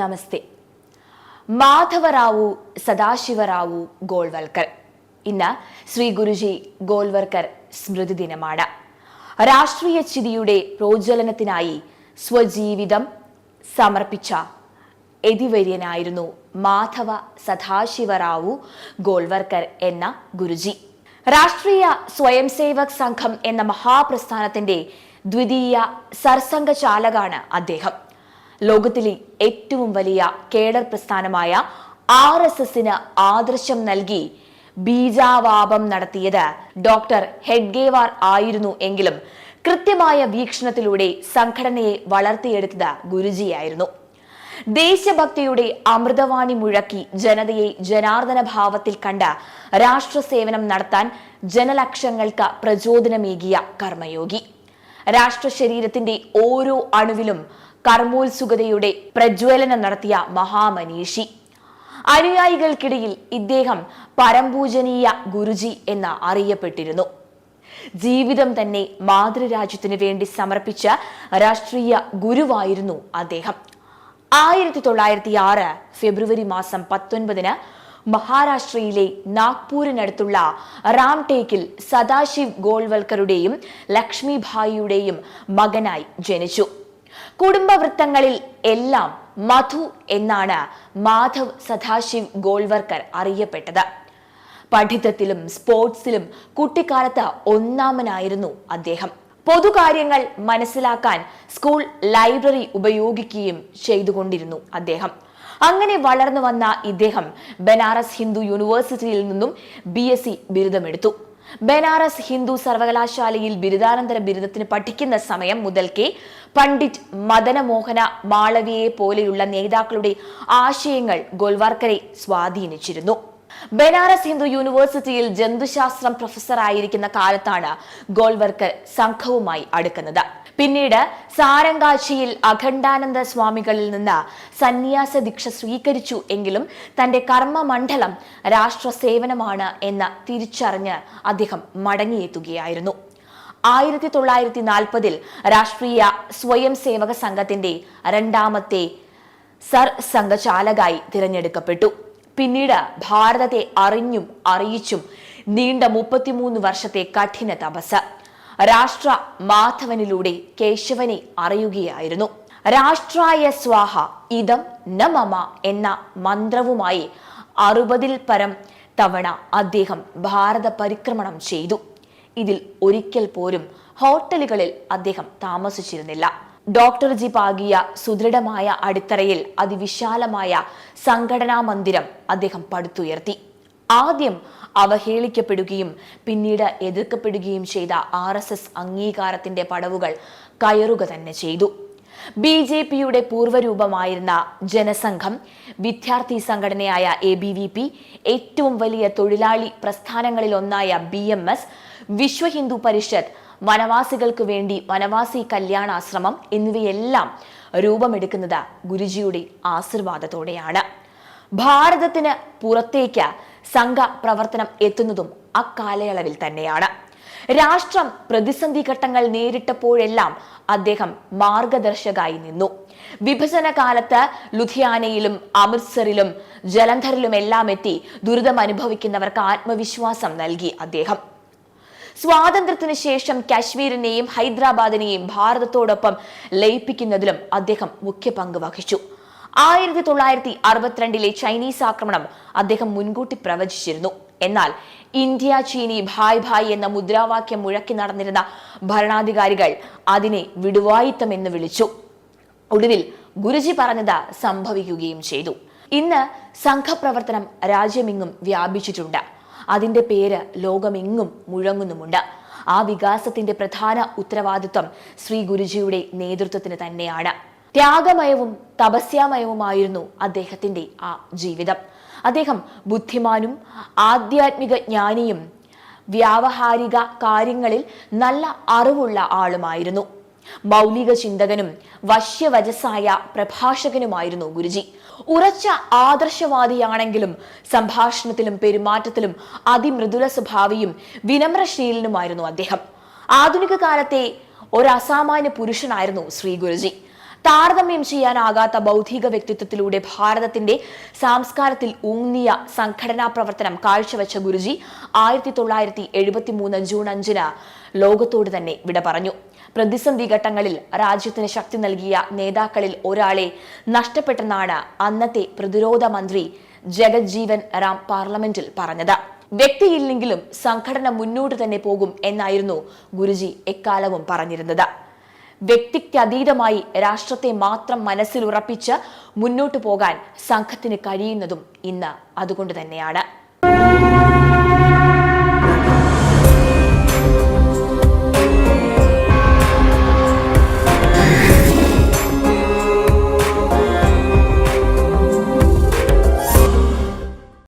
നമസ്തേ. മാധവറാവു സദാശിവറാവു ഗോൾവൽക്കർ. ഇന്ന് ശ്രീ ഗുരുജി ഗോൾവൽക്കർ സ്മൃതി ദിനമാണ്. രാഷ്ട്രീയ ചിതിയുടെ പ്രോജ്വലനത്തിനായി സ്വജീവിതം സമർപ്പിച്ച എതിവര്യനായിരുന്നു മാധവ സദാശിവറാവു ഗോൾവൽക്കർ എന്ന ഗുരുജി. രാഷ്ട്രീയ സ്വയംസേവക് സംഘം എന്ന മഹാപ്രസ്ഥാനത്തിന്റെ ദ്വിതീയ സർസംഘചാലകാണ് അദ്ദേഹം. ലോകത്തിലെ ഏറ്റവും വലിയ കേഡർ പ്രസ്ഥാനമായ RSSന് ആദർശം നൽകി ബീജാവാപം നടത്തിയത് ഡോക്ടർ ഹെഡ്ഗേവാർ ആയിരുന്നു എങ്കിലും കൃത്യമായ വീക്ഷണത്തിലൂടെ സംഘടനയെ വളർത്തിയെടുത്തത് ഗുരുജിയായിരുന്നു. ദേശഭക്തിയുടെ അമൃതവാണി മുഴക്കി ജനതയെ ജനാർദ്ദന ഭാവത്തിൽ കണ്ട് രാഷ്ട്രസേവനം നടത്താൻ ജനലക്ഷങ്ങൾക്ക് പ്രചോദനമേകിയ കർമ്മയോഗി. രാഷ്ട്ര ശരീരത്തിന്റെ ഓരോ അണുവിലും കർമ്മോത്സുകതയുടെ പ്രജ്വലനം നടത്തിയ മഹാമനീഷി. അനുയായികൾക്കിടയിൽ ഇദ്ദേഹം പരംപൂജനീയ ഗുരുജി എന്ന് അറിയപ്പെട്ടിരുന്നു. ജീവിതം തന്നെ മാതൃരാജ്യത്തിനു വേണ്ടി സമർപ്പിച്ച രാഷ്ട്രീയ ഗുരുവായിരുന്നു അദ്ദേഹം. 1906 ഫെബ്രുവരി മാസം 19 മഹാരാഷ്ട്രയിലെ നാഗ്പൂരിനടുത്തുള്ള രാംടേക്കിൽ സദാശിവ് ഗോൾവൽക്കറുടെയും ലക്ഷ്മിഭായിയുടെയും മകനായി ജനിച്ചു. കുടുംബവൃത്തങ്ങളിൽ എല്ലാം മധു എന്നാണ് മാധവ് സദാശിവ് ഗോൾവൽക്കർ അറിയപ്പെട്ടത്. പഠിത്തത്തിലും സ്പോർട്സിലും കുട്ടിക്കാലത്ത് ഒന്നാമനായിരുന്നു അദ്ദേഹം. പൊതുകാര്യങ്ങൾ മനസ്സിലാക്കാൻ സ്കൂൾ ലൈബ്രറി ഉപയോഗിക്കുകയും ചെയ്തുകൊണ്ടിരുന്നു അദ്ദേഹം. അങ്ങനെ വളർന്നു വന്ന ഇദ്ദേഹം ബനാറസ് ഹിന്ദു യൂണിവേഴ്സിറ്റിയിൽ നിന്നും BSc ബിരുദമെടുത്തു. ബനാറസ് ഹിന്ദു സർവകലാശാലയിൽ ബിരുദാനന്തര ബിരുദത്തിന് പഠിക്കുന്ന സമയം മുതൽക്കേ പണ്ഡിറ്റ് മദനമോഹന മാളവിയെ പോലെയുള്ള നേതാക്കളുടെ ആശയങ്ങൾ ഗോൾവൽക്കറെ സ്വാധീനിച്ചിരുന്നു. ബനാറസ് ഹിന്ദു യൂണിവേഴ്സിറ്റിയിൽ ജന്തുശാസ്ത്രം പ്രൊഫസർ ആയിരിക്കുന്ന കാലത്താണ് ഗോൾവൽക്കർ സംഘവുമായി അടുക്കുന്നത്. പിന്നീട് സാരംഗാച്ചിയിൽ അഖണ്ഡാനന്ദ സ്വാമികളിൽ നിന്ന് സന്യാസ ദീക്ഷ സ്വീകരിച്ചു എങ്കിലും തന്റെ കർമ്മമണ്ഡലം രാഷ്ട്ര സേവനമാണ് എന്ന് തിരിച്ചറിഞ്ഞ് അദ്ദേഹം മടങ്ങിയെത്തുകയായിരുന്നു. 1940 രാഷ്ട്രീയ സ്വയം സേവക സംഘത്തിന്റെ രണ്ടാമത്തെ സർസംഘചാലകായി തിരഞ്ഞെടുക്കപ്പെട്ടു. പിന്നീട് ഭാരതത്തെ അറിഞ്ഞും അറിയിച്ചും നീണ്ട 33 വർഷത്തെ കഠിന തപസ്. രാഷ്ട്ര മാധവനിലൂടെ കേശവനെ അറിയുകയായിരുന്നു. രാഷ്ട്രായ സ്വാഹ ഇദം ന മമ എന്ന മന്ത്രവുമായി 60-ൽ പരം തവണ അദ്ദേഹം ഭാരത പരിക്രമണം ചെയ്തു. ഇതിൽ ഒരിക്കൽ പോലും ഹോട്ടലുകളിൽ അദ്ദേഹം താമസിച്ചിരുന്നില്ല. ഡോക്ടർ ജി പാകിയ സുദൃഢമായ അടിത്തറയിൽ അതിവിശാലമായ സംഘടനാ മന്ദിരം അദ്ദേഹം പടുത്തുയർത്തി. ആദ്യം അവഹേളിക്കപ്പെടുകയും പിന്നീട് എതിർക്കപ്പെടുകയും ചെയ്ത RSS അംഗീകാരത്തിന്റെ പടവുകൾ കയറുക തന്നെ ചെയ്തു. BJPയുടെ പൂർവ്വരൂപമായിരുന്ന ജനസംഘം, വിദ്യാർത്ഥി സംഘടനയായ ABVP, ഏറ്റവും വലിയ തൊഴിലാളി പ്രസ്ഥാനങ്ങളിലൊന്നായ BMS, വിശ്വ ഹിന്ദു പരിഷത്ത്, വനവാസികൾക്ക് വേണ്ടി വനവാസി കല്യാണാശ്രമം എന്നിവയെല്ലാം രൂപമെടുക്കുന്നത് ഗുരുജിയുടെ ആശീർവാദത്തോടെയാണ്. ഭാരതത്തിന് പുറത്തേക്ക് സംഘ പ്രവർത്തനം എത്തുന്നതും അക്കാലയളവിൽ തന്നെയാണ്. രാഷ്ട്രം പ്രതിസന്ധി ഘട്ടങ്ങൾ നേരിട്ടപ്പോഴെല്ലാം അദ്ദേഹം മാർഗദർശകായി നിന്നു. വിഭജന കാലത്ത് ലുധിയാനയിലും അമൃത്സറിലും ജലന്ധറിലുമെല്ലാം എത്തി ദുരിതം അനുഭവിക്കുന്നവർക്ക് ആത്മവിശ്വാസം നൽകി അദ്ദേഹം. സ്വാതന്ത്ര്യത്തിന് ശേഷം കാശ്മീരിനെയും ഹൈദരാബാദിനെയും ഭാരതത്തോടൊപ്പം ലയിപ്പിക്കുന്നതിലും അദ്ദേഹം മുഖ്യ പങ്ക് വഹിച്ചു. 1962 ചൈനീസ് ആക്രമണം അദ്ദേഹം മുൻകൂട്ടി പ്രവചിച്ചിരുന്നു. എന്നാൽ ഇന്ത്യ ചീനി ഭായ് ഭായ് എന്ന മുദ്രാവാക്യം മുഴക്കി നടന്നിരുന്ന ഭരണാധികാരികൾ അതിനെ വിടുവായിത്തം എന്ന് വിളിച്ചു. ഒടുവിൽ ഗുരുജി പറഞ്ഞത് സംഭവിക്കുകയും ചെയ്തു. ഇന്ന് സംഘപ്രവർത്തനം രാജ്യമെങ്ങും വ്യാപിച്ചിട്ടുണ്ട്. അതിന്റെ പേര് ലോകമെങ്ങും മുഴങ്ങുന്നുമുണ്ട്. ആ വികാസത്തിന്റെ പ്രധാന ഉത്തരവാദിത്വം ശ്രീ ഗുരുജിയുടെ നേതൃത്വത്തിന് തന്നെയാണ്. ത്യാഗമയവും തപസ്യാമയവുമായിരുന്നു അദ്ദേഹത്തിന്റെ ആ ജീവിതം. അദ്ദേഹം ബുദ്ധിമാനും ആധ്യാത്മിക ജ്ഞാനിയും വ്യാവഹാരിക കാര്യങ്ങളിൽ നല്ല അറിവുള്ള ആളുമായിരുന്നു. മൗലിക ചിന്തകനും വശ്യവചസായ പ്രഭാഷകനുമായിരുന്നു ഗുരുജി. ഉറച്ച ആദർശവാദിയാണെങ്കിലും സംഭാഷണത്തിലും പെരുമാറ്റത്തിലും അതിമൃദുല സ്വഭാവിയും വിനമ്രശീലനുമായിരുന്നു അദ്ദേഹം. ആധുനിക കാലത്തെ ഒരു അസാമാന്യ പുരുഷനായിരുന്നു ശ്രീ ഗുരുജി. താരതമ്യം ചെയ്യാനാകാത്ത ബൗദ്ധിക വ്യക്തിത്വത്തിലൂടെ ഭാരതത്തിന്റെ സംസ്കാരത്തിൽ ഊന്നിയ സംഘടനാ പ്രവർത്തനം കാഴ്ചവെച്ച ഗുരുജി 1973 ജൂൺ 5 ലോകത്തോട് തന്നെ വിട പറഞ്ഞു. പ്രതിസന്ധി ഘട്ടങ്ങളിൽ രാജ്യത്തിന് ശക്തി നൽകിയ നേതാക്കളിൽ ഒരാളെ നഷ്ടപ്പെട്ടെന്നാണ് അന്നത്തെ പ്രതിരോധ മന്ത്രി ജഗജ്ജീവൻ റാം പാർലമെന്റിൽ പറഞ്ഞത്. വ്യക്തിയില്ലെങ്കിലും സംഘടന മുന്നോട്ട് തന്നെ പോകും എന്നായിരുന്നു ഗുരുജി എക്കാലവും പറഞ്ഞിരുന്നത്. വ്യക്തിക്കതീതമായി രാഷ്ട്രത്തെ മാത്രം മനസ്സിൽ ഉറപ്പിച്ച് മുന്നോട്ടു പോകാൻ സംഘത്തിന് കഴിയുന്നതും ഇന്ന് അതുകൊണ്ട് തന്നെയാണ്.